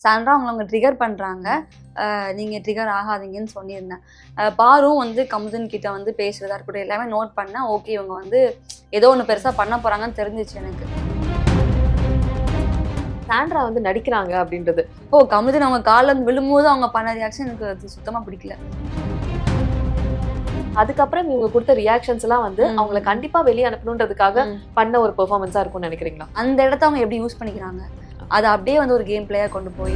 Sandra அவங்க trigger பண்றாங்க, நீங்க ட்ரிகர் ஆகாதீங்கன்னு சொல்லியிருந்தேன். பாரும் வந்து கமுதன் கிட்ட வந்து பேசுறதா இருக்கட்டும் எல்லாமே நோட் பண்ணேன். ஓகே, இவங்க வந்து ஏதோ ஒன்று பெருசா பண்ண போறாங்கன்னு தெரிஞ்சிச்சு எனக்கு. சாண்ட்ரா வந்து நடிக்கிறாங்க அப்படின்றது. கமுதன் அவங்க காலில் வந்து விழும்போது அவங்க பண்ண ரியாக்ஷன் எனக்கு அது சுத்தமா பிடிக்கல. அதுக்கப்புறம் இவங்க கொடுத்த ரியாக்ஷன்ஸ் எல்லாம் வந்து அவங்களை கண்டிப்பா வெளியே அனுப்பணுன்றதுக்காக பண்ண ஒரு பெர்ஃபார்மன்ஸா இருக்கும்னு நினைக்கிறீங்களா? அந்த இடத்த அவங்க எப்படி யூஸ் பண்ணிக்கிறாங்க, அதை அப்படியே வந்து ஒரு கேம் பிளேயா கொண்டு போய்.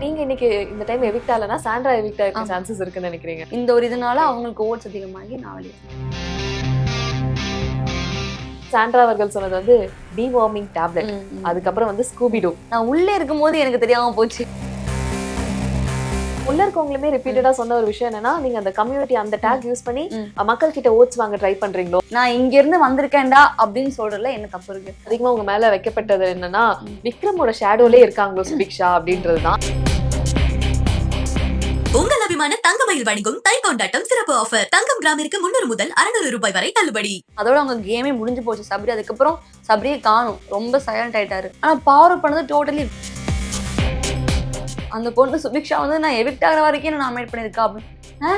நீங்க இன்னைக்கு இந்த டைம் எவிக்ட் ஆகலனா சாண்ட்ரா எவிக்ட் ஆக சான்சஸ் இருக்குன்னு நினைக்கிறீங்க? இந்த ஒரு இதனால அவங்களுக்கு ஓட்ஸ் அதிகமாகி நான் வெளியே. சாண்ட்ரா அவர்கள் சொன்னது வந்து டிவார்மிங் டேப்லெட், அதுக்கப்புறம் வந்து ஸ்கூபிடோ. நான் உள்ளே இருக்கும்போது எனக்கு தெரியாம போச்சு. உள்ள இருக்கவங்களுமே ரிப்பீட்டடா சொன்ன ஒரு விஷயம் என்னன்னா, நீங்க அந்த கம்யூனிட்டி அந்த டேக் யூஸ் பண்ணி மக்கள் கிட்ட ஓட்ஸ் வாங்க ட்ரை பண்றீங்களோ. நான் இங்க இருந்து வந்திருக்கேன்டா அப்படின்னு சொல்றதுல என்ன தப்பு இருக்கு? அதிகமா உங்க மேல வைக்கப்பட்டது என்னன்னா, விக்ரமோட ஷேடோலே இருக்காங்களோ சுபிக்ஷா அப்படின்றதுதான். உங்கள் அபிமான தங்கமயில் வழங்கும் தை கொண்டாட்டம் சிறப்பு ஆஃபர். தங்கம் கிராமிற்கு 300 முதல் 600 ரூபாய் வரை தள்ளுபடி. அதோட அவங்க கேமே முடிஞ்சு போச்சு சபரி. அதுக்கப்புறம் சபரியை காணும், ரொம்ப சைலண்ட் ஆயிட்டாரு. ஆனா பவர் பண்ணது டோட்டலி. அந்த பொண்ணு சுபிக்ஷா வந்து நான் எவிக்ட் ஆகிற வரைக்கும் நான் நாமினேட் பண்ணியிருக்கா அப்படின்னு.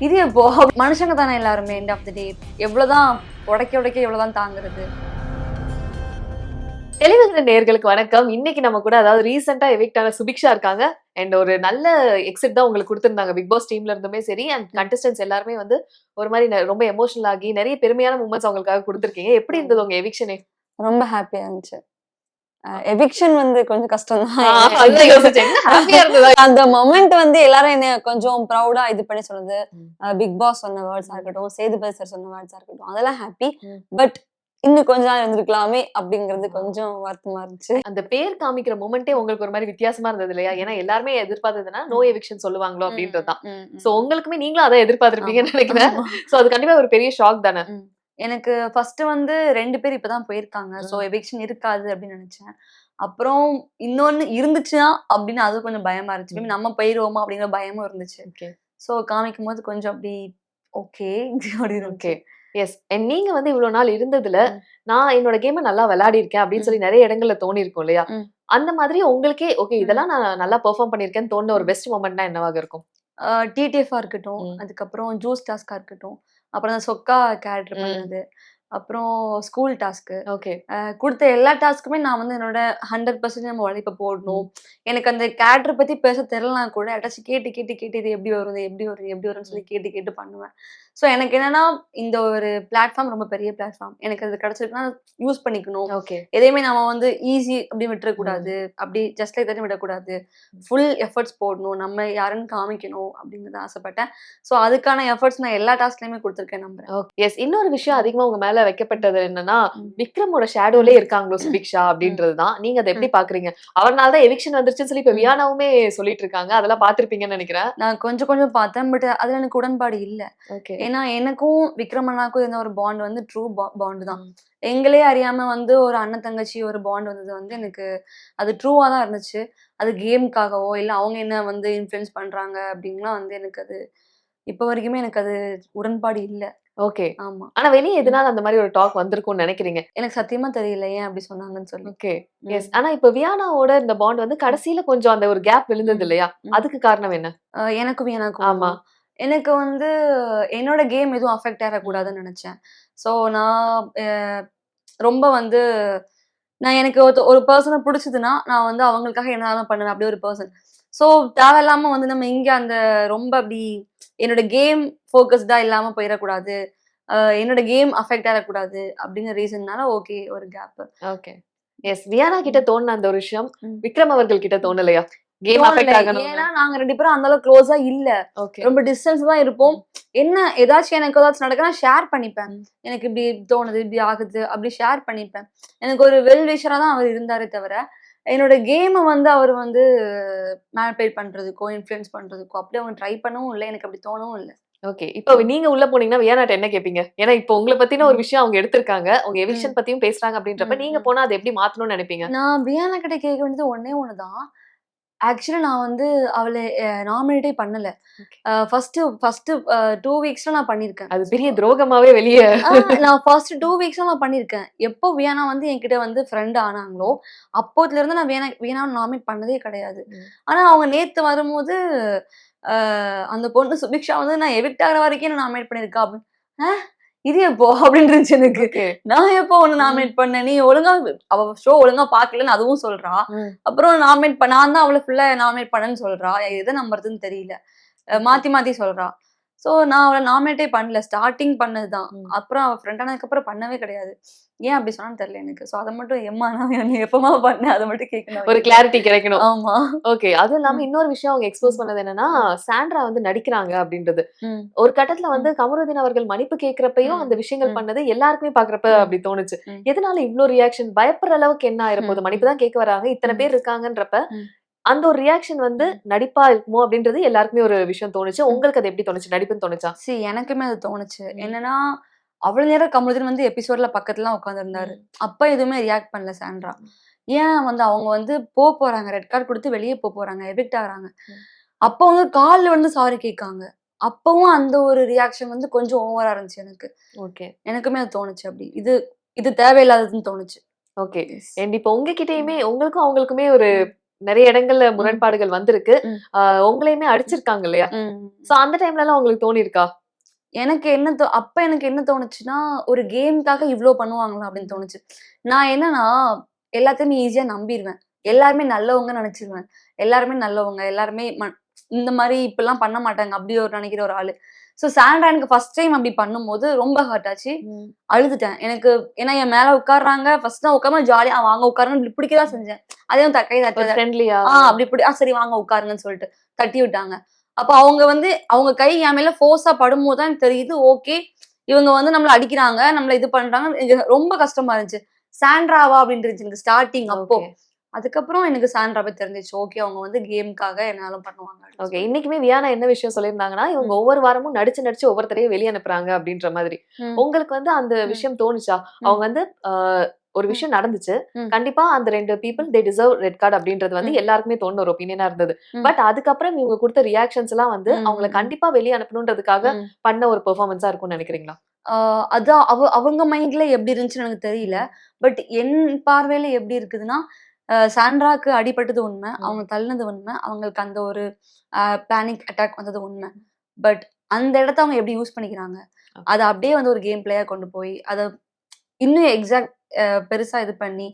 இது எப்போ? மனுஷங்க தானே எல்லாருமே. எண்ட் ஆஃப் த டே எவ்வளவுதான் உடைக்க எவ்வளவுதான் தாங்குறது. டெலிவிஷன் நேயர்களுக்கு வணக்கம். இன்னைக்கு நம்ம கூட அதாவது ரீசெண்டா எவிக்ட் ஆன சுபிக்ஷா இருக்காங்க. அண்ட் ஒரு நல்ல எக்ஸிட் தான் உங்களுக்கு கொடுத்திருந்தாங்க பிக் பாஸ் டீம்ல இருந்துமே சரி. அண்ட் கண்டஸ்டன்ஸ் எல்லாருமே வந்து ஒரு மாதிரி ரொம்ப எமோஷனல் ஆகி நிறைய பெருமையான மூமெண்ட்ஸ் அவங்களுக்காக கொடுத்துருக்கீங்க. எப்படி இருந்தது உங்க எவிக்ஷனே? ரொம்ப ஹாப்பியா இருந்துச்சு. எவிக்ஷன் வந்து கொஞ்சம் கஷ்டம் தான். அந்த மொமெண்ட் வந்து எல்லாரும் என்ன கொஞ்சம் ப்ரௌடா இது பண்ணி சொன்னது. பிக் பாஸ் சொன்ன வேர்ட்ஸா இருக்கட்டும், சேதுபதி சார் சொன்ன வேர்ட்ஸா இருக்கட்டும், அதெல்லாம் ஹாப்பி. பட் இன்னும் கொஞ்ச நாள் இருந்திருக்கலாமே அப்படிங்கிறது கொஞ்சம் வருத்தமா இருந்துச்சு. அந்த பேர் காமிக்கிற மொமெண்டே உங்களுக்கு ஒரு மாதிரி வித்தியாசமா இருந்தது இல்லையா? ஏன்னா எல்லாருமே எதிர்பார்த்ததுன்னா நோ எவிக்ஷன் சொல்லுவாங்களோ அப்படின்றதுதான். சோ உங்களுக்குமே நீங்களும் அதான் எதிர்பார்த்திருப்பீங்கன்னு நினைக்கிறேன். சோ அது கண்டிப்பா ஒரு பெரிய ஷாக் தானே. எனக்கு ஃபர்ஸ்ட் வந்து 2 பேர் இப்பதான் போயிருக்காங்க. சோ எவிக்ஷன் இருக்காது அப்படின்னு நினைச்சேன். அப்புறம் இன்னொன்னு இருந்துச்சுன்னா அப்படின்னு அது கொஞ்சம் பயமா இருந்துச்சு. நம்ம போயிருவோமா அப்படிங்கிற பயமும் இருந்துச்சு. சோ காமிக்கும் போது கொஞ்சம் அப்படி ஓகே அப்படின்னு. Okay, yes. நீங்க வந்து இவ்வளவு நாள் இருந்ததுல நான் என்னோட கேமை நல்லா விளையாடி இருக்கேன் அப்படின்னு சொல்லி நிறைய இடங்கள்ல தோணி இருக்கும் இல்லையா? அந்த மாதிரி உங்களுக்கே ஓகே இதெல்லாம் நான் நல்லா பெர்ஃபார்ம் பண்ணிருக்கேன்னு தோணுன ஒரு பெஸ்ட் மொமெண்ட்னா என்னவாக இருக்கும்? டிடிஎஃபா இருக்கட்டும், அதுக்கப்புறம் ஜூஸ் டாஸ்கா இருக்கட்டும், அப்புறம் அந்த சொக்கா கேரக்டர் பண்ணது, அப்புறம் ஸ்கூல் டாஸ்க்கு. ஓகே, கொடுத்த எல்லா டாஸ்க்குமே நான் வந்து என்னோட 100% நம்ம உழைப்ப போடணும். எனக்கு அந்த கேரக்டர் பத்தி பேச தெரியலனா கூட யாராச்சும் கேட்டு இது எப்படி வரும், எப்படி வரும்னு சொல்லி கேட்டு பண்ணுவேன். ஸோ எனக்கு என்னன்னா இந்த ஒரு பிளாட்ஃபார்ம் ரொம்ப பெரிய பிளாட்ஃபார்ம். எனக்கு அது கிடைச்சிருக்குன்னா யூஸ் பண்ணிக்கணும். ஓகே. எதையுமே நம்ம வந்து ஈஸி அப்படி விட்டுறக்கூடாது, அப்படி ஜஸ்ட் லைக் தட்டி விடக்கூடாது. ஃபுல் எஃபர்ட்ஸ் போடணும், நம்ம யாருன்னு காமிக்கணும் அப்படிங்கிறது ஆசைப்பட்டேன். ஸோ அதுக்கான எஃபர்ட்ஸ் நான் எல்லா டாஸ்க்லயுமே கொடுத்துருக்கேன் நம்புறேன். எஸ். இன்னொரு விஷயம் அதிகமா உங்க மேல வைக்கப்பட்டது என்னன்னா, விக்ரமோட ஷேடோலே இருக்காங்களோ சுபிக்ஷா அப்படின்றதுதான். நீங்க அதை எப்படி பாக்குறீங்க? அவர்னாலதான் எவிக்ஷன் வந்துருச்சுன்னு சொல்லி இப்ப வியானாவுமே சொல்லிட்டு இருக்காங்க. அதெல்லாம் பாத்திருப்பீங்கன்னு நினைக்கிறேன். நான் கொஞ்சம் பார்த்தேன். பட் அதுல எனக்கு உடன்பாடு இல்ல. ஏன்னா எனக்கும் விக்ரமண்ணாக்கும் இருந்த ஒரு பாண்ட் வந்து ட்ரூ பாண்ட் தான். எங்களே அறியாம வந்து ஒரு அண்ணன் தங்கச்சி ஒரு பாண்ட் வந்தது வந்து எனக்கு அது ட்ரூவா தான் இருந்துச்சு. அது கேமுக்காகவோ இல்ல அவங்க என்ன வந்து இன்ஃப்ளூயன்ஸ் பண்றாங்க அப்படின்லாம் வந்து எனக்கு அது இப்ப வரைக்குமே எனக்கு அது உடன்பாடு இல்ல. ஓகே, ஆமா. ஆனா வெளியே எதனால அந்த மாதிரி ஒரு டாக் வந்திருக்கும்னு நினைக்கிறீங்க? எனக்கு சத்தியமா தெரியல ஏன் அப்படி சொன்னாங்கன்னு சொல்லி. Okay, yes. ஆனா இப்ப வியானாவோட இந்த பாண்ட் வந்து கடைசியில கொஞ்சம் அந்த ஒரு கேப் விழுந்தது இல்லையா? அதுக்கு காரணம் என்ன? எனக்கும் ஆமா, எனக்கு வந்து என்னோட கேம் எதுவும் அஃபெக்ட் ஆகக்கூடாதுன்னு நினைச்சேன். ஸோ நான் ரொம்ப வந்து நான் எனக்கு ஒரு பர்சனை பிடிச்சதுன்னா நான் வந்து அவங்களுக்காக என்னதான் பண்ணுவேன். அப்படி ஒரு பர்சன். ஸோ தேவையில்லாம வந்து நம்ம இங்க அந்த ரொம்ப அப்படி என்னோட கேம் ஃபோக்கஸ்டா இல்லாம போயிடக்கூடாது, என்னோட கேம் அஃபெக்ட் ஆகக்கூடாது அப்படிங்கிற ரீசன்னால ஓகே ஒரு கேப். Okay, yes. வியானா கிட்ட தோணுன அந்த ஒரு விஷயம் விக்ரம் அவர்கள் கிட்ட தோணலையா? கேம் அஃபெக்ட் ஆகணும். ஏன்னா நாங்க 2 பேரும் அந்த அளவுக்கு க்ளோஸா இல்ல. ரொம்ப டிஸ்டன்ஸ் தான் இருப்போம். என்ன ஏதாச்சும் நடக்குன்னா ஷேர் பண்ணிப்பேன். எனக்கு இப்படி தோணுது, இப்படி ஆகுது அப்படி ஷேர் பண்ணிப்பேன். எனக்கு ஒரு வெல் விஷரா தான் அவர் இருந்தாரே தவிர என்னோட கேமை வந்து அவர் வந்து மேனிபுலேட் பண்றதுக்கோ இன்ஃப்ளூயன்ஸ் பண்றதுக்கோ அப்படி அவங்க ட்ரை பண்ணவும் இல்லை. எனக்கு அப்படி தோணவும் இல்லை. ஓகே, இப்போ நீங்க உள்ள போனீங்கன்னா வியானாட்ட என்ன கேப்பீங்க? ஏன்னா இப்போ உங்களை பத்தின ஒரு விஷயம் அவங்க எடுத்திருக்காங்க, உங்க எவிக்ஷன் பத்தியும் பேசுறாங்க அப்படின்றப்ப நீங்க போனா அதை எப்படி மாத்தணும்னு நினைப்பீங்க? நான் வியானா கிட்ட கேட்க வேண்டியது ஒன்னே ஒண்ணுதான். ஆக்சுவலி நான் வந்து அவளை நாமினேட்டே பண்ணல. Okay. ஃபர்ஸ்ட் 2 வீக்ஸ்ல நான் பண்ணிருக்கேன். அது பெரிய துரோகமாவே வெளியே. நான் ஃபர்ஸ்ட் 2 வீக்ஸ்ல நான் பண்ணிருக்கேன். எப்போ வியானா வந்து என்கிட்ட வந்து ஃப்ரெண்ட் ஆனாங்களோ அப்போதுல இருந்து நான் வியானா நாமினேட் பண்ணதே கிடையாது. ஆனா அவங்க நேத்து வரும்போது அந்த பொண்ணு சுபிக்ஷா வந்து நான் எவிக்ட் ஆகிற வரைக்கும் நான் நாமினேட் பண்ணிருக்கா அப்படின்னு. இது எப்போ அப்படின்னு இருந்துச்சு எனக்கு. நான் எப்போ ஒண்ணு நாமினேட் பண்ணேன், நீ ஒழுங்கா அவ ஷோ ஒழுங்கா பாக்கலன்னு அதுவும் சொல்றா. அப்புறம் நான் தான் அவளை ஃபுல்லா நாமினேட் பண்ணேன்னு சொல்றா. எதை நம்புறதுன்னு தெரியல, மாத்தி மாத்தி சொல்றா. சோ நான் அவளை நாமினேட்டே பண்ணல, ஸ்டார்டிங் பண்ணதுதான். அப்புறம் அவ ஃப்ரெண்ட் ஆனதுக்கு அப்புறம் பண்ணவே கிடையாது. ஏன் அப்படி சொன்னான்னு தெரியல எனக்கு. சோ அதை மட்டும் எம்மா நான் எப்பமா பண்ணேன் அதை மட்டும் கேட்கணும், ஒரு கிளாரிட்டி கிடைக்கணும். ஆமா. ஓகே. அதுவும் இல்லாம இன்னொரு விஷயம் அவங்க எக்ஸ்போஸ் பண்ணது என்னன்னா, சாண்ட்ரா வந்து நடிக்கிறாங்க அப்படின்றது. ஒரு கட்டத்துல வந்து கமருதீன் அவர்கள் மன்னிப்பு கேட்கிறப்பையும் அந்த விஷயங்கள் பண்ணது எல்லாருக்குமே பாக்குறப்ப அப்படி தோணுச்சு. எதனால இவ்ளோ ரியாக்ஷன், பயப்படுற அளவுக்கு என்ன ஆயிரப்போகுது, மன்னிப்பு தான் கேட்க வராங்க, இத்தனை பேர் இருக்காங்கன்றப்ப அந்த ஒரு ரியாக்ஷன் வந்து நடிப்பா இருக்குமோ அப்படின்றது எல்லாருக்குமே ஒரு விஷயம் தோணுச்சு. உங்களுக்கு அது எப்படி தோணுச்சு, நடிப்புன்னு தோணுச்சா? எனக்குமே அது தோணுச்சு. என்னன்னா அவ்வளவு நேரம் கமருதீன் வந்து எபிசோட்ல பக்கத்துல உட்காந்துருந்தாரு. அப்ப எதுவுமே ரியாக்ட் பண்ணல சாண்ட்ரா. ஏன் வந்து அவங்க வந்து போறாங்க, ரெட் கார்டு கொடுத்து வெளியே போறாங்க, எவிக்ட் ஆகுறாங்க. அப்ப வந்து கால்ல வந்து சாரி கேட்காங்க. அப்பவும் அந்த ஒரு ரியாக்ஷன் வந்து கொஞ்சம் ஓவரா இருந்துச்சு எனக்கு. ஓகே. எனக்குமே அது தோணுச்சு. அப்படி இது தேவையில்லாததுன்னு தோணுச்சு. ஓகே. அண்ட் இப்போ உங்ககிட்டயுமே உங்களுக்கும் அவங்களுக்குமே ஒரு நிறைய இடங்கள்ல முரண்பாடுகள் வந்திருக்கு. உங்களையுமே அடிச்சிருக்காங்க இல்லையா? சோ அந்த டைம்ல எல்லாம் உங்களுக்கு தோணி இருக்கா? எனக்கு என்ன தோணுச்சுன்னா, ஒரு கேம்காக இவ்ளோ பண்ணுவாங்களா அப்படின்னு தோணுச்சு. நான் என்னன்னா எல்லாத்தையுமே ஈஸியா நம்பிடுவேன். எல்லாருமே நல்லவங்க நினைச்சிருவேன். எல்லாருமே நல்லவங்க, எல்லாருமே இந்த மாதிரி இப்பெல்லாம் பண்ண மாட்டாங்க அப்படி ஒரு நினைக்கிற ஒரு ஆளு. சோ சாண்ட்ரா எனக்கு ஃபர்ஸ்ட் டைம் அப்படி பண்ணும்போது ரொம்ப ஹர்ட் ஆச்சு. அழுதுட்டேன். எனக்கு ஏன்னா என் மேல உட்கார்றாங்க, ஃபர்ஸ்ட் நான் உட்கார்ந்து ஜாலியா வாங்க உட்காருன்னு பிடிக்கதான் செஞ்சேன். அதே கை தட்டுறது ஃப்ரெண்ட்லியா அப்படி சரி வாங்க உட்காருங்கன்னு சொல்லிட்டு தட்டி விட்டாங்க. அப்ப அவங்க வந்து அவங்க கை என் மேல ஃபோர்ஸா படும்போது தான் எனக்கு தெரியுது, ஓகே இவங்க வந்து நம்மள அடிக்கிறாங்க, நம்மள இது பண்றாங்க. ரொம்ப கஷ்டமா இருந்துச்சு. சாண்ட்ராவா அப்படின்னு இருந்துச்சு இந்த ஸ்டார்டிங் அப்போ. அதுக்கப்புறம் எனக்கு சாண்ட்ராவே தெரிஞ்சிச்சு, ஓகே அவங்க வந்து கேம்காக என்னாலும் பண்ணுவாங்க. ஓகே. இன்னைக்குமே வியானா என்ன விஷயம் சொல்லியிருந்தாங்கன்னா, இவங்க ஒவ்வொரு வாரமும் நடிச்சு ஒவ்வொருத்தரையும் வெளியே அனுப்புறாங்க அப்படின்ற மாதிரி. உங்களுக்கு வந்து அந்த விஷயம் தோணுச்சா? அவங்க வந்து ஒரு விஷயம் நடந்துச்சு, கண்டிப்பா அந்த 2 people they deserve red card அப்படின்றது வந்து எல்லாருக்குமே தோணுன ஒரு ஒப்பீனியனா இருந்தது. பட் அதுக்கப்புறம் இவங்க கொடுத்த ரியாக்ஷன்ஸ் எல்லாம் வந்து அவங்கள கண்டிப்பா வெளியே அனுப்பணுன்றதுக்காக பண்ண ஒரு பெர்ஃபார்மன்ஸா இருக்கும்னு நினைக்கிறீங்களா? அதான் அவங்க மைண்ட்ல எப்படி இருந்துச்சுன்னு எனக்கு தெரியல. பட் என் பார்வையில எப்படி இருக்குதுன்னா, சாண்ட்ராக்கு அடிபட்டது உண்மை, அவங்க தள்ளினது உண்மை, அவங்களுக்கு அந்த ஒரு பேனிக் அட்டாக் வந்தது உண்மை. பட் அந்த இடத்த அவங்க எப்படி யூஸ் பண்ணிக்கிறாங்க, அதை அப்படியே வந்து ஒரு கேம் பிளேயா கொண்டு போய் அதை இன்னும் எக்ஸாக்ட் பெருசா இது பண்ணி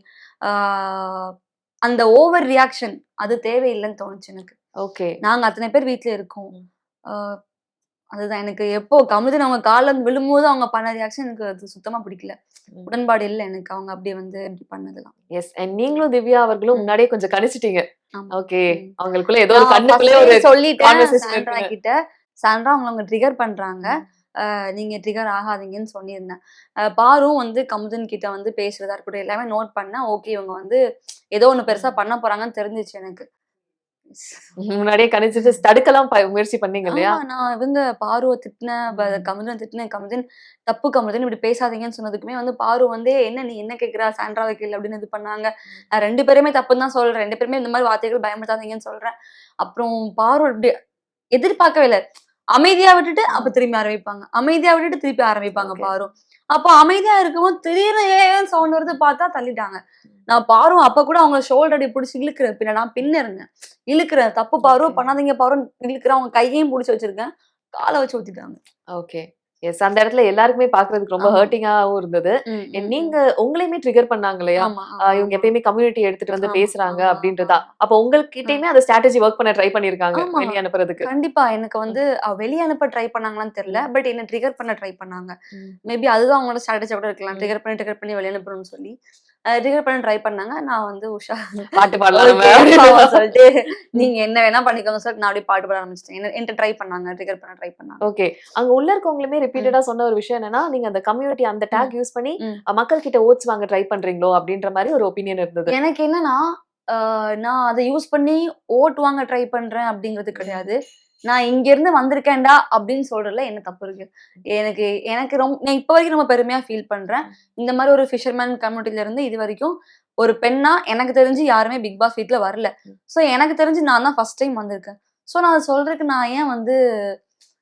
அந்த ஓவர் ரியாக்ஷன் அது தேவையில்லைன்னு தோணுச்சு எனக்கு. ஓகே. நாங்க அத்தனை பேர் வீட்டுல இருக்கோம். அதுதான் எனக்கு எப்போ கமருதீன் அவங்க கால விழும்போது அவங்க பண்ண ரியாக்ஷன் எனக்கு அது சுத்தமா பிடிக்கல. உடன்பாடு இல்ல எனக்கு அவங்க அப்படி வந்து இப்படி பண்ணதெல்லாம். எஸ். அண்ட் நீங்களும் திவ்யா அவர்களும் முன்னாடியே கொஞ்சம் கணிச்சிட்டீங்க. ஓகே. அவங்களுக்குள்ள ஏதோ ஒரு நான் கண்ணுக்குள்ள ஒரு சொல்லிட்டேன் கான்வர்சேஷன் சாண்ட்ரா இருக்குன்னு. கிட்ட. சாண்ட்ரா அவங்க ட்ரிகர் பண்றாங்க, நீங்க ட்ரிகர் ஆகாதீங்கன்னு சொல்லியிருந்தேன். பாரும் வந்து கமருதீன் கிட்ட வந்து பேசுறதா இருக்கட்டும் எல்லாமே நோட் பண்ணேன். ஓகே இவங்க வந்து ஏதோ ஒண்ணு பெருசா பண்ண போறாங்கன்னு தெரிஞ்சிச்சு எனக்கு. முன்னாடியே கணிச்சிட்டு தடுக்கலாம் முயற்சி பண்ணீங்க இல்லையா? நான் இவங்க பாருவ திட்டினேன், கமருதீன் திட்டினேன். கமருதீன் தப்பு கமருதீன் இப்படி பேசாதீங்கன்னு சொன்னதுக்குமே வந்து பாரு வந்து என்ன நீ என்ன கேட்கிறா, சாண்ட்ராவை கேளு அப்படின்னு இது பண்ணாங்க. நான் 2 பேருமே தப்புன்னு தான் சொல்றேன். 2 பேருமே இந்த மாதிரி வார்த்தைகள் பயன்படுத்தாதீங்கன்னு சொல்றேன். அப்புறம் பாரு இப்படி எதிர்பார்க்கவே இல்லை. அமைதியா விட்டுட்டு அப்ப திரும்பி ஆரம்பிப்பாங்க, அமைதியா விட்டுட்டு திருப்பி ஆரம்பிப்பாங்க பாரு. அப்ப அமைதியா இருக்கும்போது திடீர்னு ஏன் சவுண்ட் வருது பார்த்தா தள்ளிட்டாங்க. நான் பாரு அப்ப கூட அவங்க ஷோல்டர் அடி பிடிச்சி இழுக்கிறேன், பின்ன நான் பின்ன இருந்தேன், இழுக்கிறேன், தப்பு பாரு பண்ணாதீங்க பாருன்னு இழுக்கிறேன். அவங்க கையையும் பிடிச்சி வச்சிருக்கேன், காலை வச்சு ஊத்திட்டாங்க. ஓகே. எஸ். அந்த இடத்துல எல்லாருக்குமே பாக்குறதுக்கு ரொம்ப ஹர்ட்டிங்காவும் இருந்தது. நீங்க உங்களையுமே ட்ரிகர் பண்ணாங்க இல்லையா? இவங்க எப்பயுமே கம்யூனிட்டி எடுத்துட்டு வந்து பேசுறாங்க அப்படின்றதா. அப்ப உங்ககிட்டயுமே அந்த ஸ்ட்ராட்டஜி ஒர்க் பண்ண ட்ரை பண்ணிருக்காங்க வெளிய அனுப்புறதுக்கு. கண்டிப்பா எனக்கு வந்து வெளிய அனுப்ப ட்ரை பண்ணாங்களான்னு தெரியல. பட் என்ன ட்ரிகர் பண்ண ட்ரை பண்ணாங்க. மேபி அதுதான் அவங்களோட ஸ்ட்ராட்டஜியா கூட இருக்கலாம். ட்ரிகர் பண்ணி வெளிய அனுப்பணும்னு சொல்லி ட்ரிகர் பண்ண ட்ரை பண்ணாங்க. நான் வந்து உஷா பாட்டு பாடலாம் சொல்லிட்டு நீங்க என்ன வேணா பண்ணிக்கோங்க சொல்லிட்டு நான் அப்படியே பாட்டு பாட ஆரம்பிச்சிட்டேன். என்ன ட்ரை பண்ணாங்க, ட்ரிகர் பண்ண ட்ரை பண்ணாங்க. ஓகே. அங்க உள்ள இருக்கவங்களுமே ரிப்பீட்டடா சொன்ன ஒரு விஷயம் என்னன்னா, நீங்க அந்த கம்யூனிட்டி அந்த டாக் யூஸ் பண்ணி மக்கள் கிட்ட ஓட்ஸ் வாங்க ட்ரை பண்றீங்களோ அப்படின்ற மாதிரி ஒரு ஒப்பீனியன் இருந்தது. எனக்கு என்னன்னா நான் அதை யூஸ் பண்ணி ஓட்டு வாங்க ட்ரை பண்றேன் அப்படிங்கிறது கிடையாது. நான் இங்க இருந்து வந்திருக்கேன்டா அப்படின்னு சொல்றதுல என்ன தப்பு இருக்கு? எனக்கு ரொம்ப நான் இப்ப வரைக்கும் ரொம்ப பெருமையா ஃபீல் பண்றேன். இந்த மாதிரி ஒரு ஃபிஷர்மேன் கம்யூனிட்டில இருந்து இது வரைக்கும் ஒரு பெண்ணா எனக்கு தெரிஞ்சு யாருமே பிக் பாஸ் வீட்ல வரல. சோ எனக்கு தெரிஞ்சு நான் தான் ஃபர்ஸ்ட் டைம் வந்திருக்கேன். சோ நான் அத சொல்றதுக்கு நான் ஏன் வந்து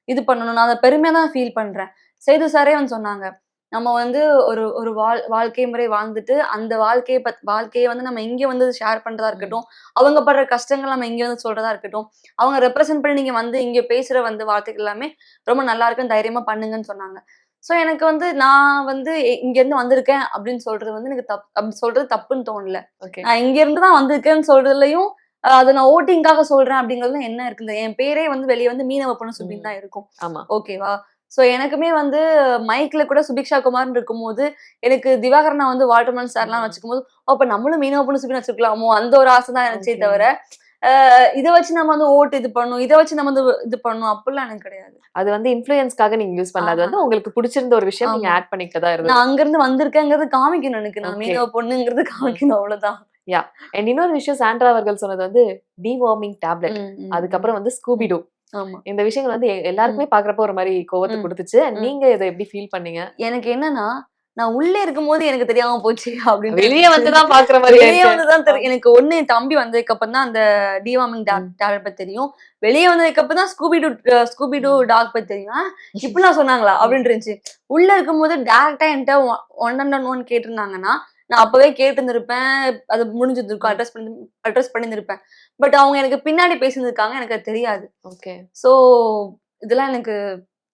இது பண்ணணும்? நான் அத பெருமையா தான் ஃபீல் பண்றேன். சேது சாரே வந்து சொன்னாங்க. நம்ம வந்து ஒரு ஒரு வாழ்க்கை முறை வாழ்ந்துட்டு, அந்த வாழ்க்கைய வந்து நம்ம இங்க வந்து ஷேர் பண்றதா இருக்கட்டும், அவங்க படுற கஷ்டங்கள் நம்ம இங்க வந்து சொல்றதா இருக்கட்டும், அவங்க ரெப்ரசென்ட் பண்ணி நீங்க வந்து இங்க பேசுற வந்து வார்த்தைகள் எல்லாமே ரொம்ப நல்லா இருக்குன்னு தைரியமா பண்ணுங்கன்னு சொன்னாங்க. சோ எனக்கு வந்து நான் வந்து இங்கேருந்து வந்திருக்கேன் அப்படின்னு சொல்றது வந்து எனக்கு அப்படி சொல்றது தப்புன்னு தோணல. ஓகே. நான் இங்கேருந்து தான் வந்திருக்கேன்னு சொல்றதுலயும், அத நான் ஓட்டிங்காக சொல்றேன் அப்படிங்கிறதுல என்ன இருக்குது? என் பேரே வந்து வெளிய வந்து மீனவ பொண்ணு சுபின் தான் இருக்கும். ஆமா. ஓகேவா? சோ எனக்குமே வந்து மைக்ல கூட சுபிக்ஷா குமார்ன்னு இருக்கும்போது, எனக்கு திவாகரனா வந்து வாட்டர்மெலன் சார்லாம் வச்சுக்கும்போது, அப்ப நம்மளும் மீனவ பொண்ணு சுபின் வச்சுக்கலாமோ? அந்த ஒரு ஆசை தான் இருந்துச்சே ஓகே. தவிர, இத வச்சு நம்ம வந்து ஓட்டு இது பண்ணணும். இத வச்சு நம்ம வந்து இது பண்ணணும். அப்படிலாம் எனக்கு கிடையாது. அது வந்து இன்ஃப்ளூயன்ஸ்க்காக நீங்க யூஸ் பண்ணல. அது வந்து உங்களுக்கு பிடிச்சிருந்த ஒரு விஷயம் நீங்க ஆமா. ஆட் பண்ணிக்கிட்டதா இருந்தது. நான் அங்கிருந்து வந்திருக்கேங்கிறது காமிக்கணும் எனக்கு. நான் ஓகே. மீனவ பொண்ணுங்கிறது காமிக்கணும் அவ்வளவுதான். அண்ட் இன்னொரு விஷயம் சாண்ட்ரா அவர்கள் சொன்னது வந்து டிவார்மிங் டேப்லெட். ம், ம், ம். அதுக்கப்புறம் வந்து ஸ்கூபி டூ. ஆமா. இந்த விஷயங்கள் வந்து எல்லாருக்குமே பாக்குறப்ப ஒரு மாரி கோவத்த ம். குடுத்துச்சு. And ம். நீங்க இத எப்படி ஃபீல் பண்ணீங்க? எனக்கு என்னன்னா, நான் உள்ளே இருக்கும்போது எனக்கு தெரியாம போச்சு அப்படின்னு வெளிய வந்து தான் பாக்குற மாரி வெளிய ஆயிடுச்சு. வந்து தான் தெரியும். எனக்கு ஒண்ணு என் தம்பி வந்ததுக்கப்புறம் தான் அந்த டிவார்மிங் டேப்லெட் பத்தி தெரியும். வெளிய வந்ததுக்கப்புறம் தான் ஸ்கூபி டூ டாக் பத்தி தெரியும். இப்படிலாம் சொன்னாங்களா? அப்படின்னு இருந்துச்சு. உள்ள இருக்கும்போது டைரக்ட்டா என்ட்ட ஒன் அண்ட் ஒன் கேட்டிருந்தாங்கன்னா, நான் அப்பவே கேட்டிருந்திருப்பேன். அது முடிஞ்சிருந்திருக்கும். அட்ரஸ் பண்ணியிருந்திருப்பேன். பட் அவங்க எனக்கு பின்னாடி பேசியிருந்திருக்காங்க. எனக்கு அது தெரியாது. ஓகே. சோ இதெல்லாம் எனக்கு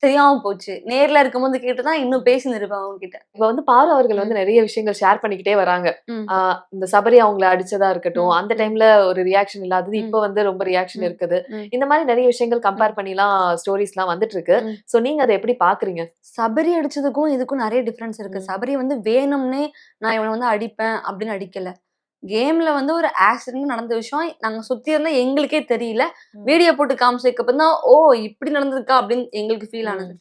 தெரியாம போச்சு. நேர்ல இருக்கும்போது கேட்டுதான் இன்னும் பேசியிருந்திருப்பேன் அவங்க கிட்ட. இப்ப வந்து பாரு அவர்கள் வந்து நெறைய விஷயங்கள் ஷேர் பண்ணிக்கிட்டே வராங்க. ம். ஆ இந்த சபரி அவங்கள அடிச்சதா இருக்கட்டும், ம். அந்த டைம்ல ஒரு ரியாக்ஷன் இல்லாதது, ம். இப்ப வந்து ரொம்ப ரியாக்ஷன் ம். இருக்குது. ம். இந்த மாரி நெறைய விஷயங்கள் கம்பேர் பண்ணிலாம் ஸ்டோரீஸ்லாம் வந்துட்டு இருக்கு. ம். சோ நீங்க அத எப்படி பாக்குறீங்க? சபரி அடிச்சதுக்கும் இதுக்கும் நெறைய டிஃபரன்ஸ் இருக்கு. சபரி வந்து வேணும்னே நான் இவன வந்து அடிப்பேன் அப்படின்னு அடிக்கல. கேம்ல வந்து ஒரு ஆக்சிடென்ட் நடந்த விஷயம் நாங்க சுத்தி இருந்த எங்களுக்கே தெரியல. வீடியோ போட்டு காமிச்சதுக்கப்புறம் தான், ஓ! இப்படி நடந்திருக்கா அப்படின்னு எங்களுக்கு ஃபீல் ஆனது.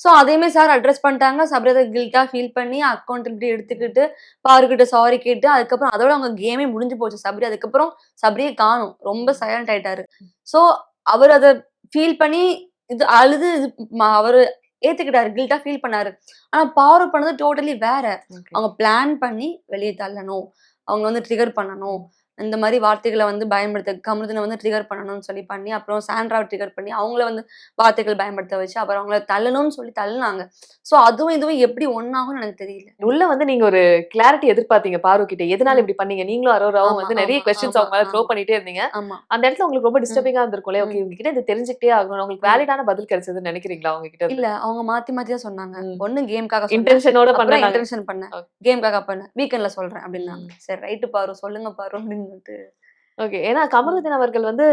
சோ அதையுமே சார் அட்ரஸ் பண்ணிட்டாங்க. சபரி அத கில்ட்டா ஃபீல் பண்ணி அக்கவுண்டபிலிட்டி எடுத்துக்கிட்டு, பாருகிட்ட சாரி கேட்டு, அதுக்கப்புறம் அதோட அவங்க கேமே முடிஞ்சு போச்சு. சபரி அதுக்கப்புறம் சபரியே காணோம். ரொம்ப சைலண்ட் ஆயிட்டாரு. சோ அவரு அத ஃபீல் பண்ணி இது அழுது இது அவரு ஏத்துக்கிட்டாரு. கில்ட்டா ஃபீல் பண்ணாரு. ஆனா பாரு பண்ணது டோட்டலி வேற. ஓகே. அவங்க பிளான் பண்ணி வெளிய தள்ளணும். அவங்க வந்து ட்ரிகர் பண்ணணும். இந்த மாரி வார்த்தைகள வந்து பயன்படுத்த கமருதீன வந்து ட்ரிகர் பண்ணணும்னு சொல்லி பண்ணி, அப்புறம் சாண்ட்ராவ ட்ரிகர் பண்ணி, அவங்கள வந்து வார்த்தைகள் பயன்படுத்த வச்சு, அப்புறம் அவங்கள தள்ளணும்னு சொல்லி தள்ளுனாங்க. சோ அதுவும் இதுவும் எப்படி ஒண்ணாகும்னு எனக்கு தெரியல. உள்ள வந்து நீங்க ஒரு கிளாரிட்டி எதிர்பார்த்தீங்க பாரு கிட்ட. எதனால ம். இப்படி பண்ணீங்க? நீங்களும் அரோராவும் ஆமா, வந்து நெறைய ஆமா, கொஸ்டின்ஸ் ஆமா, அவங்க மேல த்ரோ ஆமா, பண்ணிட்டே இருந்தீங்க. ஆமா. அந்த இடத்துல உங்களுக்கு ரொம்ப ம். டிஸ்டர்பிங்கா இருந்திருக்கும்ல. ஓகே ம். இவங்க கிட்ட இது தெரிஞ்சுக்கிட்டே ஆகணும். உங்களுக்கு ம். வேலிடான பதில் கிடைச்சதுன்னு நினைக்கிறீங்களா அவங்க கிட்ட இருந்து? இல்ல அவங்க மாத்தி மாத்தி தான் சொன்னாங்க. ம். ஒண்ணு கேம்க்காக சொன்னேன். இன்டென்ஷனோட அப்புறம் பண்ணனால. இன்டென்ஷன் பண்ணேன். ஓகே. கேம்க்காக பண்ணேன். வீக்கெண்ட்ல சொல்றேன் அப்படின்னாங்க. ம். சரி ரைட்டு பாரு, சொல்லுங்க பாரு அப்படின்னுட்டு. ஓகே. ஏன்னா ம். கமருதீன் அவர்கள் வந்து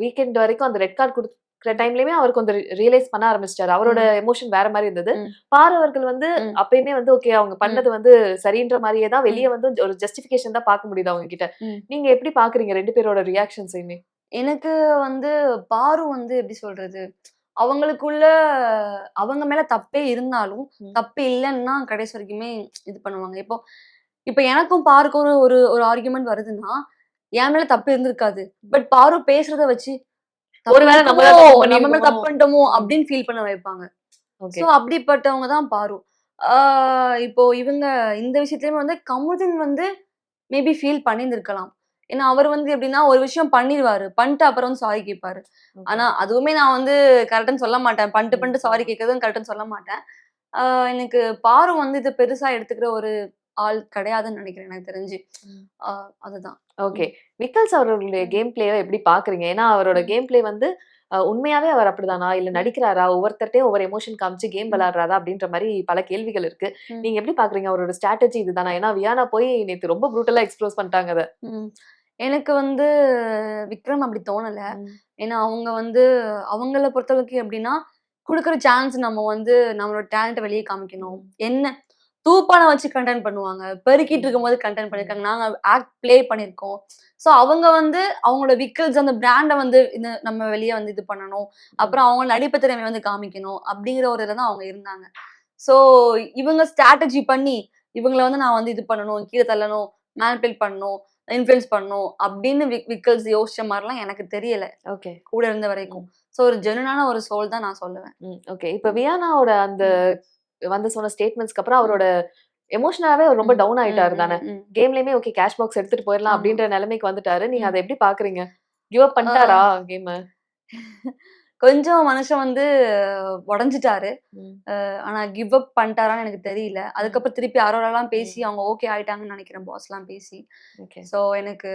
வீக்கெண்ட் வரைக்கும் அந்த ரெட் கார்ட் குடுக்குற டைம்லயுமே அவர் கொஞ்சம் ரியலைஸ் பண்ண ஆரம்பிச்சிட்டாரு. அவரோட ம். எமோஷன் வேற மாரி இருந்தது. ம். பாரு அவர்கள் வந்து ம். அப்பயுமே வந்து ஓகே அவங்க ம். பண்ணது வந்து சரின்ற மாரியே தான் வெளிய ம். வந்து ஒரு ஜஸ்டிஃபிகேஷன் தான் பார்க்க முடியுது அவங்க கிட்ட. ம். நீங்க எப்படி பார்க்குறீங்க 2 பேரோட ரியாக்ஷன்ஸயுமே? எனக்கு வந்து பாரு வந்து எப்படி சொல்றது? அவங்களுக்குள்ள அவங்க மேல தப்பே இருந்தாலும், ம். தப்பு இல்லன்னு தான் கடைசி வரைக்குமே இது பண்ணுவாங்க. இப்போ இப்ப எனக்கும் பாருக்கும் ஒரு ஒரு ஒரு ஆர்குமென்ட் வருதுன்னா, என் மேல தப்பு இருந்திருக்காது. பட் பாரு பேசுறத வச்சு, தப்பு ஒருவேள நம்ம இருக்குமோ! தான் தப்பு நம்ம மேல பண்ணியிருக்கோமோ? தப்பு பண்ணிட்டோமோ! ம். அப்படின்னு ஃபீல் பண்ண வைப்பாங்க. ஓகே. சோ அப்படிப்பட்டவங்க தான் பாரு. ஆ இப்போ இவங்க இந்த விஷயத்துலயுமே வந்து கமுதின் வந்து மேபி ஃபீல் பண்ணியிருந்திருக்கலாம். ஏன்னா, அவரு வந்து எப்படின்னா, ஒரு விஷயம் பண்ணிருவாரு. பண்ணிட்டு அப்புறம் வந்து சாரி கேட்பாரு. ஓகே. ஆனா, அதுவுமே நான் வந்து கரெக்ட்ன்னு சொல்ல மாட்டேன். பண்ணிட்டு, ம். பண்ணிட்டு சாரி கேட்கிறதும் கரெக்ட்ன்னு சொல்ல மாட்டேன். ஆ எனக்கு பாரு வந்து இத பெருசா எடுத்துக்கிற ஒரு ஆள் கிடையாதுன்னு நெனைக்கிறேன் எனக்கு தெரிஞ்சு. ம். ஆ அதுதான். ஓகே. ம். விக்கல்ஸ் அவர்களுடைய ம். கேம் பிளேவ எப்படி பார்க்குறீங்க? ஏன்னா அவரோட ம். கேம் பிளே வந்து உண்மையாவே அவர் அப்படிதானா? இல்ல ம். நடிக்கிறாரா? ஒவ்வொருத்தர்ட்டயும் ஒவ்வொரு எமோஷன் காமிச்சு கேம் ம். விளையாடுறாரா? அப்படின்ற மாரி பல கேள்விகள் இருக்கு. ம். நீங்க எப்படி பார்க்குறீங்க? அவரோட ஸ்ட்ராட்டஜி இதுதானா? ஏன்னா வியானா போய் நேத்து ரொம்ப ப்ரூட்டலா எக்ஸ்போஸ் பண்ணிட்டாங்க அத. ம். எனக்கு வந்து விக்ரம் அப்படி தோணல. ம். ஏன்னா, அவங்க வந்து அவங்கள பொறுத்தளவுக்கு எப்படின்னா, குடுக்குற சான்ஸ் நம்ம வந்து நம்மளோட டேலண்ட்ட வெளிய காமிக்கணும். ம். என்ன தூப்பான வச்சு கன்டென்ட் பண்ணுவாங்க. பெருக்கிட்டு ம். இருக்கும்போது கன்டென்ட் ம். பண்ணியிருக்காங்க. நாங்க ஆக்ட் ப்ளே பண்ணியிருக்கோம். ஸோ அவங்க வந்து அவங்களோட விக்கல்ஸ் அந்த பிராண்ட வந்து இந்த நம்ம வெளிய வந்து இது பண்ணணும். அப்புறம் அவங்க நடிப்பு திறமைய வந்து காமிக்கணும். அப்படிங்கிற ஒரு இதுல தான் அவங்க இருந்தாங்க. ஸோ இவங்க ஸ்ட்ராட்டஜி பண்ணி, இவங்கள வந்து நான் வந்து இது பண்ணணும், கீழ தள்ளணும், மேனிபுலேட் பண்ணணும், இன்ஃப்ளூயன்ஸ் பண்ணணும் அப்படின்னு விக்கல்ஸ் யோசிச்ச மாரிலாம் எனக்கு தெரியல. ஓகே. கூட இருந்த வரைக்கும். ம். ஸோ ஒரு ஜென்யூனான ஒரு சோல் தான் நான் சொல்லுவேன். ம். ஓகே. இப்ப வியானாவோட அந்த ம். வந்து சொன்ன ஸ்டேட்மெண்ட்ஸ்க்கு அப்புறம் ம். அவரோட எமோஷனலாவே அவர் ரொம்ப ம், டவுன் ஆயிட்டாரு ம், தானே. ம், ம். கேம்லயுமே ஓகே கேஷ் பாக்ஸ் எடுத்துட்டு போயிடலாம் ஆமா. அப்படின்ற நிலைமைக்கு வந்துட்டாரு. நீங்க ம். அதை எப்படி பாக்குறீங்க? கிவ் அப் ஆ, பண்ணிட்டாரா கேம்? கொஞ்சம் மனுஷன் வந்து உடைஞ்சிட்டாரு. ஆனா கிவ் அப் பண்ணிட்டாரான்னு எனக்கு தெரியல. அதுக்கப்புறம் திருப்பி அரோராலாம் பேசி அவங்க ஓகே ஆயிட்டாங்கன்னு நினைக்கிறேன் பாஸ்லாம் பேசி. ஓகே. ஸோ எனக்கு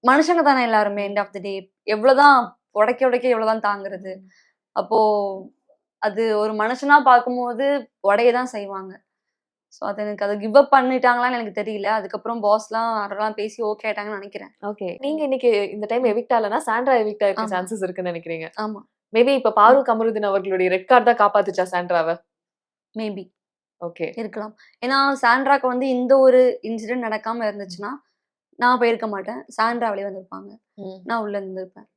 மனுஷங்க தானே எல்லாருமே எண்ட் ஆஃப் தி டே. எவ்வளோதான் உடைக்க உடைக்க எவ்வளோதான் தாங்குறது. அப்போ அது ஒரு மனுஷனா பார்க்கும்போது உடைய தான் செய்வாங்க. ஸோ அது எனக்கு அதை கிவ் அப் பண்ணிட்டாங்களான்னு எனக்கு தெரியல. அதுக்கப்புறம் பாஸ்லாம் அரோராலாம் பேசி ஓகே ஆயிட்டாங்கன்னு நினைக்கிறேன். ஓகே. நீங்க இன்னைக்கு இந்த டைம் எவிக்ட் ஆலனா சாண்ட்ரா எவிக்ட் ஆயிருக்க ஆமா. சான்சஸ் இருக்குன்னு நினைக்கிறீங்க. ஆமா. மேபி இப்ப பாரு கமருதீன் அவர்களுடைய ரெட் கார்டு தான் காப்பாத்துச்சா சாண்ட்ராவ? Maybe okay. இருக்கலாம். ஏன்னா சாண்ட்ராக்கு வந்து இந்த ஒரு இன்சிடென்ட் நடக்காம இருந்துச்சுன்னா, நான் போயிருக்க மாட்டேன். சாண்ட்ரா வெளிய வந்திருப்பாங்க. நான் உள்ள இருந்திருப்பேன்.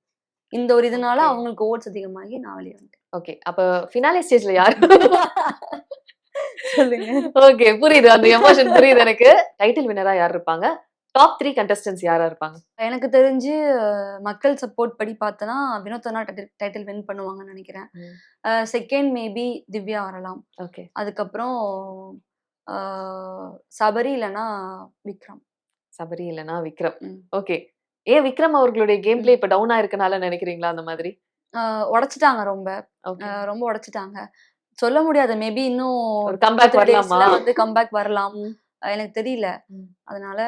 இந்த ஒரு இதனால Okay. அவங்களுக்கு ஓட்ஸ் அதிகமாகி நான் வெளிய வந்துட்டேன். ஓகே. அப்ப ஃபினாலே ஸ்டேஜ்ல யாரு? சொல்லுங்க. ஓகே புரியுது. அந்த எமோஷன் புரியுது எனக்கு. டைட்டில் வின்னரா யார் இருப்பாங்க? டாப் 3 கண்டஸ்டன்ட்ஸ் யாரா இருப்பாங்க? எனக்கு தெரிஞ்சு மக்கள் சப்போர்ட் படி பார்த்தனா, வினோத் அண்ணா டைட்டில் வின் பண்ணுவாங்கன்னு நெனைக்கிறேன். செகண்ட் மேபி திவ்யா வரலாம். ஓகே. அதுக்கப்புறம் அ சபரி இல்லன்னா விக்ரம். சபரி இல்லனா விக்ரம். ம். ஓகே. ஏன் விக்ரம் அவர்களுடைய கேம் பிளே ம். இப்ப டவுன் ஆயிருக்கனால நினைக்கிறீங்களா அந்த மாதிரி? உடைச்சுட்டாங்க ரொம்ப. ஓகே. ரொம்ப உடைச்சுட்டாங்க. சொல்ல முடியாது. மேபி இன்னும் ஒரு 2, கம்பேக் 3 வரலாமா? டேஸ்ல வந்து கம்பேக் வரலாம். ம். எனக்கு தெரியல. ம். அதனால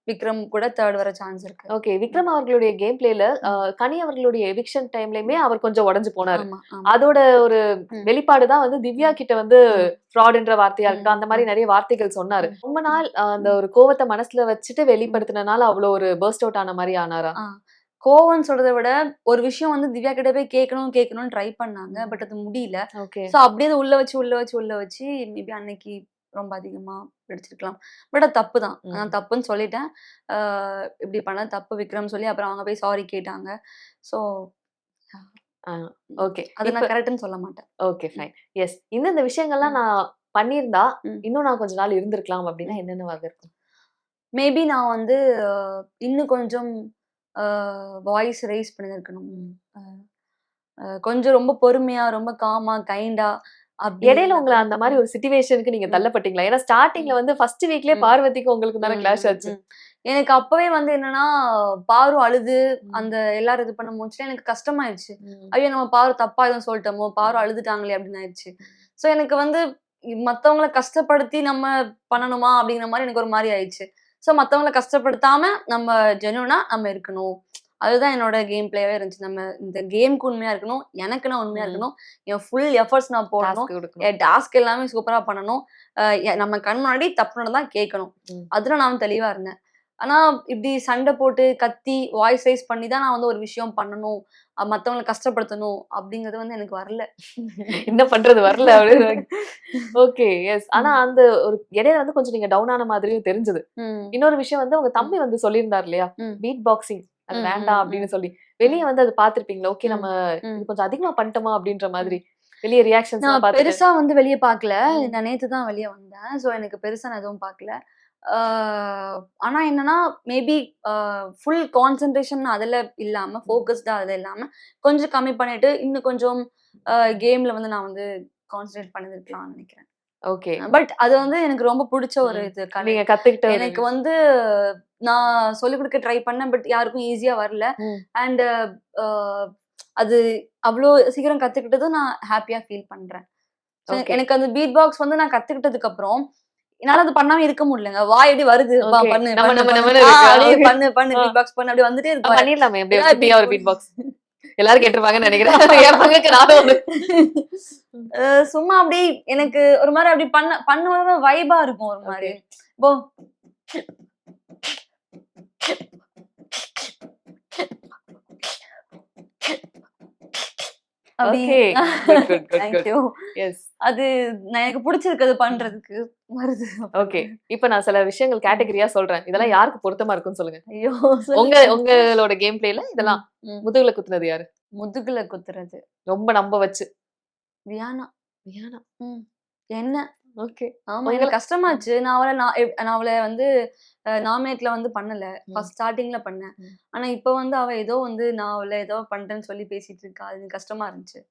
விக்ரம் கூட 3 வர சான்ஸ் இருக்கு. ஓகே. விக்ரம் அவர்களுடைய கேம் பிளேல ம். கனி அவர்களுடைய எவிக்ஷன் டைம்லயுமே அவர் கொஞ்சம் உடைஞ்சு போனாரு. ஆமா, ஆமா. அதோட ஒரு ம். வெளிப்பாடு தான் வந்து திவ்யா கிட்ட வந்து ம். ஃப்ராட்ன்ற வார்த்தையா இருக்கட்டும், ம். அந்த மாரி ம். நெறைய வார்த்தைகள் சொன்னாரு. ம். ரொம்ப நாள் அந்த ம். ஒரு கோவத்த மனசுல வச்சுட்டு வெளிப்படுத்தினனால அவ்ளோ ஒரு பர்ஸ்ட் அவுட் ஆன மாரி ஆனாரா? ஆ. கோவம்ன்னு சொல்றத விட, ஒரு விஷயம் வந்து திவ்யா கிட்ட போய் கேட்கணும்னு ட்ரை பண்ணாங்க. பட் அது முடியல. ஓகே. ஸோ அப்படியே அத உள்ள வச்சு மேபி அன்னைக்கு ரொம்ப அதிகமா பிடிச்சிருக்கலாம். பட் அது தப்பு தான். ம். நான் தப்புன்னு சொல்லிட்டேன். ஆ இப்படி பண்ணது தப்பு விக்ரம் சொல்லி அப்புறம் அவங்க போய் சாரி கேட்டாங்க. ஸோ ஆ ஓகே. அத இப்ப நான் கரெக்ட்ன்னு சொல்ல மாட்டேன். Okay fine. எஸ். இந்த விஷயங்கள்லாம் ம். நான் பண்ணியிருந்தா, ம். இன்னும் நான் கொஞ்ச நாள் இருந்திருக்கலாம் அப்டின்னா ம். என்னென்னவாக இருக்கும்? மேபி நான் வந்து இன்னும் கொஞ்சம் அ வாய்ஸ் ரெய்ஸ் பண்ணியிருக்கணும். ம். அ கொஞ்சம் ரொம்ப பொறுமையா, ரொம்ப காமா, கைண்டா அப்படி இடையில உங்கள இருந்தது. அந்த மாரி ஒரு சிச்சுவேஷனுக்கு நீங்க ம். தள்ளப்பட்டீங்களா? ஏன்னா ஸ்டார்ட்டிங்ல ம். வந்து ஃபர்ஸ்ட் வீக்லயே ம். பார்வதிக்கும் உங்களுக்கும் தானே ம். கிளாஷ் ம். ஆச்சு. ம். எனக்கு அப்பவே வந்து என்னன்னா, பாரு அழுது ம். அந்த எல்லாரும் இது பண்ணும்போது எனக்கு கஷ்டமாயிருச்சு. ம். ஐயோ! நம்ம பாரு தப்பா எதுவும் சொல்லிட்டோமோ! பாரு ம். அழுதுட்டாங்களே! அப்படின்னு ஆயிருச்சு. ஸோ எனக்கு வந்து மத்தவங்கள கஷ்டப்படுத்தி நம்ம பண்ணணுமா? அப்படிங்கிற மாரி எனக்கு ஒரு மாரி ஆயிடுச்சு. ஸோ மத்தவங்கள கஷ்டப்படுத்தாம நம்ம ஜென்யூனா நம்ம இருக்கணும். அதுதான் என்னோட கேம் பிளேவே இருந்துச்சு. நம்ம இந்த கேம்க்கு உண்மையா இருக்கணும். எனக்கு நான் உண்மையா ம். இருக்கணும். என் ஃபுல் எஃபோர்ட்ஸ் நான் போடணும். டாஸ்க் குடுக்கணும். என் டாஸ்க் எல்லாமே சூப்பரா பண்ணணும். நம்ம கண் முன்னாடி தப்பு நடந்தா கேட்கணும். ம். அதுல நான் தெளிவா இருந்தேன். ஆனா, இப்டி சண்ட போட்டு, கத்தி, வாய்ஸ் ரைஸ் பண்ணி தான் நான் வந்து ஒரு விஷயம் பண்ணணும். மத்தவங்கள கஷ்டப்படுத்தணும் அப்டிங்கிறது வந்து எனக்கு வரல. என்ன பண்றது வரல அப்டின்னு. ஓகே. எஸ். ஆனா ம். அந்த ஒரு இடையில வந்து கொஞ்சம் நீங்க டவுன் ஆன மாதிரியும் தெரிஞ்சது. ம். இன்னொரு விஷயம் வந்து உங்க ம். தம்பி வந்து சொல்லியிருந்தார் இல்லையா? ம். பீட் பாக்ஸிங் அது ம். வேண்டாம் ம். அப்படின்னு ம். சொல்லி. வெளிய ம். வந்து அத பார்த்திருப்பீங்களா? ஓகே ம். நம்ம ம். இது கொஞ்சம் அதிகமா பண்ணிட்டோமா அப்படின்ற மாதிரி. ம். வெளிய ரியாக்ஷன்ஸ்லாம் நான் பார்த்துட்டு. பெருசா வந்து வெளிய பாக்கல. ம். நான் நேத்து தான் வெளிய வந்தேன். ஸோ எனக்கு பெருசா நான் எதுவும் பாக்கல. ஆ ஆனா என்னன்னா, மேபி ஃபுல் கான்சன்ட்ரேஷன் அதுல இல்லாம, ஃபோக்கஸ்டா அதுல இல்லாம, கொஞ்சம் கம்மி பண்ணிட்டு, இன்னும் கொஞ்சம் அ கேம்ல வந்து நான் வந்து கான்சன்ட்ரேட் பண்ணியிருக்கலாம்னு நெனைக்கிறேன். ஓகே. பட் அது வந்து எனக்கு ரொம்ப புடிச்ச ஒரு ம். இது கலை. நீங்க கத்துக்கிட்ட ஒரு எனக்கு வந்து நான் சொல்லிக் குடுக்க ட்ரை பண்ணேன். பட் யாருக்கும் ஈஸியா வரல. ம். அண்ட் அ அது அவ்ளோ சீக்கிரம் கத்துக்கிட்டதும் நான் ஹேப்பியா ஃபீல் பண்றேன். So okay. எனக்கு அந்த பீட் பாக்ஸ் வந்து நான் கத்துக்கிட்டதுக்கு அப்புறம், என்னால அது பண்ணாம இருக்க முடியலங்க. வாய் அப்படியே வருது. ஓகே. பண்ணு, நம்ம பண்ணு, நம்ம பண்ணு. நம்மன்னு இருக்கு. அப்படியே ஓகே. பண்ணு, ஆ. பீட் பாக்ஸ் பண்ணு. அப்படியே வந்துட்டே இருக்கு. பண்ணிடலாமே அப்படியே எல்லாரும் இப்படி குட்டியா ஒரு பீட் பாக்ஸ். எல்லாரும் கேட்டுருப்பாங்கன்னு நெனைக்கிறேன். என் பங்குக்கு நானும் ஒண்ணு. ம். சும்மா அப்படியே எனக்கு ஒரு மாரி அப்படி பண்ணும்போது வைபா இருக்கும் ஒரு மாரி. ஓகே. இப்போ அப்படி okay. Good, good, good, thank good. You. Yes. அது எனக்கு புடிச்சிருக்கு அது பண்றதுக்கு. வருது. ஓகே. இப்ப நான் சில விஷயங்கள் கேட்டகரியா சொல்றேன். இதெல்லாம் யாருக்கு பொருத்தமா இருக்கும்னு சொல்லுங்க. ஐயோ! உங்களோட கேம் பிளேல இதெல்லாம் ம். முதுகுல குத்துனது யாரு? முதுகுல குத்துறது. ரொம்ப நம்ப வச்சு. வியானா. வியானா. ம். என்ன? ஓகே. ஆமா. உங்கள எனக்கு கஷ்டமாச்சு. நான் அவள வந்து நாமினேட்ல வந்து பண்ணல. ம். ஃபர்ஸ்ட் ஸ்டார்ட்டிங்ல பண்ணேன். ம். ஆனா இப்ப வந்து அவ ஏதோ வந்து நான் அவள ஏதோ பண்ட்டேன்னு சொல்லி பேசிட்டு இருக்கா. அது எனக்கு கஷ்டமா இருந்துச்சு.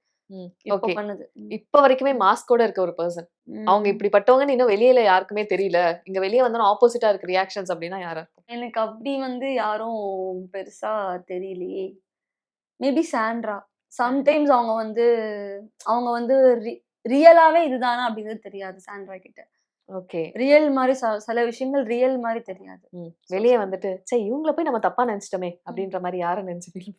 இப்போ ஓகே. பண்ணுது. இப்ப வரைக்குமே மாஸ்கோட இருக்க ஒரு பர்சன். அவங்க ம். இப்படிப்பட்டவங்கன்னு இன்னும் வெளியில யாருக்குமே தெரியல. இங்க வெளிய வந்தோன ஆப்போசிட்டா இருக்க ரியாக்ஷன்ஸ் அப்படின்னா யாரா இருக்கும்? எனக்கு அப்படி வந்து யாரும் பெருசா தெரியலையே. Maybe Sandra. சம்டைம்ஸ் அவங்க வந்து ரியலாவே இதுதானா அப்படிங்கிறது தெரியாது சாண்ட்ரா கிட்ட. ஓகே. ரியல் மாரி சில விஷயங்கள் ரியல் மாரி தெரியாது. வெளிய வந்துட்டு, ச்சே இவங்கள போய் நம்ம தப்பா நெனச்சுட்டோமே அப்படின்ற மாரி யார நெனச்சு ஃபீல்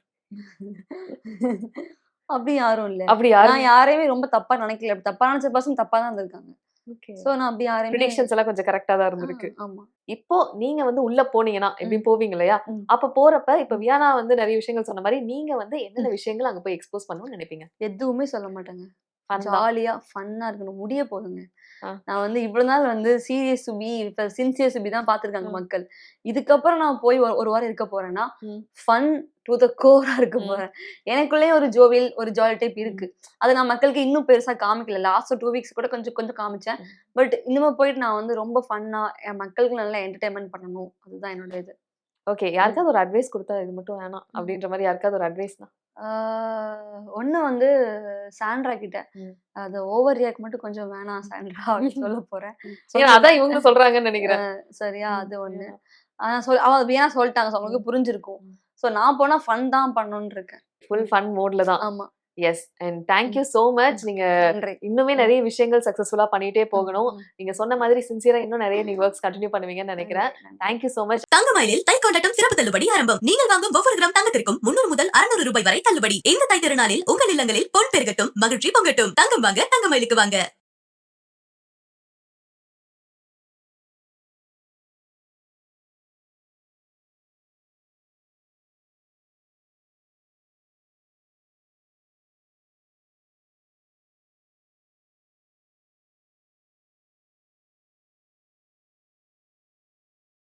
அப்படி யாரும் இல்ல. அப்படி யாரும் நான் யாரையுமே ரொம்ப தப்பா நினைக்கல. அப்படி தப்பா நினைச்ச பர்சன் தப்பா தான் இருந்திருக்காங்க. ஓகே. சோ நான் அப்படி யாரையுமே பிரெடிக்ஷன்ஸ் எல்லாம் கொஞ்சம் கரெக்ட்டா தான் இருந்திருக்கு. ஆமா. இப்போ நீங்க வந்து உள்ள போனீங்கன்னா, எப்படியும் போவீங்க இல்லையா? ம். அப்ப போறப்ப இப்ப வியானா வந்து நெறைய விஷயங்கள் சொன்ன மாரி, நீங்க வந்து என்னென்ன விஷயங்கள் அங்க போய் எக்ஸ்போஸ் பண்ணணும்னு நெனைப்பீங்க? எதுவுமே சொல்ல மாட்டேங்க. ஃபன் தான். ஜாலியா, ஃபன்னா இருக்கணும். முடிய போதுங்க. ஆ. நான் வந்து இவ்வளவு நாள் வந்து சீரியஸ் சுபி, இப்ப சின்சியர் சுபி தான் பார்த்துருக்காங்க ம். மக்கள். இதுக்கப்புறம் நான் போய் ஒரு வாரம் இருக்க போறேன்னா, ம். ஃபன் டூ த கோரா இருக்க ம். போறேன். எனக்குள்ளேயே ஒரு ஜோவியல், ஒரு ஜாலி டைப் ம். இருக்கு. அத நான் மக்களுக்கு இன்னும் பெருசா காமிக்கல. லாஸ்ட் 2 வீக்ஸ் கூட கொஞ்சம் கொஞ்சம் காமிச்சேன். ம். பட் இனிமே போயிட்டு நான் வந்து ரொம்ப ஃபன்னா என் மக்களுக்கு நல்லா என்டர்டெயின்மென்ட் பண்ணணும். அதுதான் என்னோட இது. ஓகே. யாருக்காவது ஒரு அட்வைஸ் குடுத்தா இது மட்டும் வேணாம் ம். அப்படின்ற மாரி யாருக்காவது ஒரு அட்வைஸ்னா? ஆ ஒண்ணு வந்து சாண்ட்ரா கிட்ட. ம். அது ஓவர் ரியாக்ட் மட்டும் கொஞ்சம் வேணாம் சாண்ட்ரா அப்படின்னு சொல்ல போறேன். ஏன்னா அதான் இவங்களும் சொல்றாங்கன்னு நெனைக்கிறேன். சரியா? ம். அது ஒண்ணு. ஏன்னா ஆனா அவ ஏன் சொல்ட்டாங்க. சோ அவங்களுக்கு புரிஞ்சிருக்கும். ம். சோ நான் போனா ஃபன் தான் பண்ணணும்னு இருக்கேன். ஃபுல் ஃபன் மோட்ல தான். ஆமா. Yes. And thank you so much. நீங்க நன்றி. இன்னுமே நெறைய விஷயங்கள் சக்சஸ்ஃபுல்லா பண்ணிட்டே ம், போகணும். ம். நீங்க சொன்ன மாதிரி சின்சியரா இன்னும் நெறைய நீங்க வொர்க்ஸ் கன்டின்யூ பண்ணுவீங்கன்னு நெனைக்கிறேன். நன்றி. Thank you so much. தங்கமயிலில் தை கொண்டாட்டம் சிறப்பு தள்ளுபடி ஆரம்பம். நீங்கள் வாங்கும் ஒவ்வொரு கிராம் தங்கத்திற்கும் 300 முதல் 600 ரூபாய் வரை தள்ளுபடி. இந்த தை திருநாளில் உங்கள் இல்லங்களில் பொன் பெருகட்டும், மகிழ்ச்சி பொங்கட்டும். தங்கம் வாங்க தங்கமயிலுக்கு வாங்க.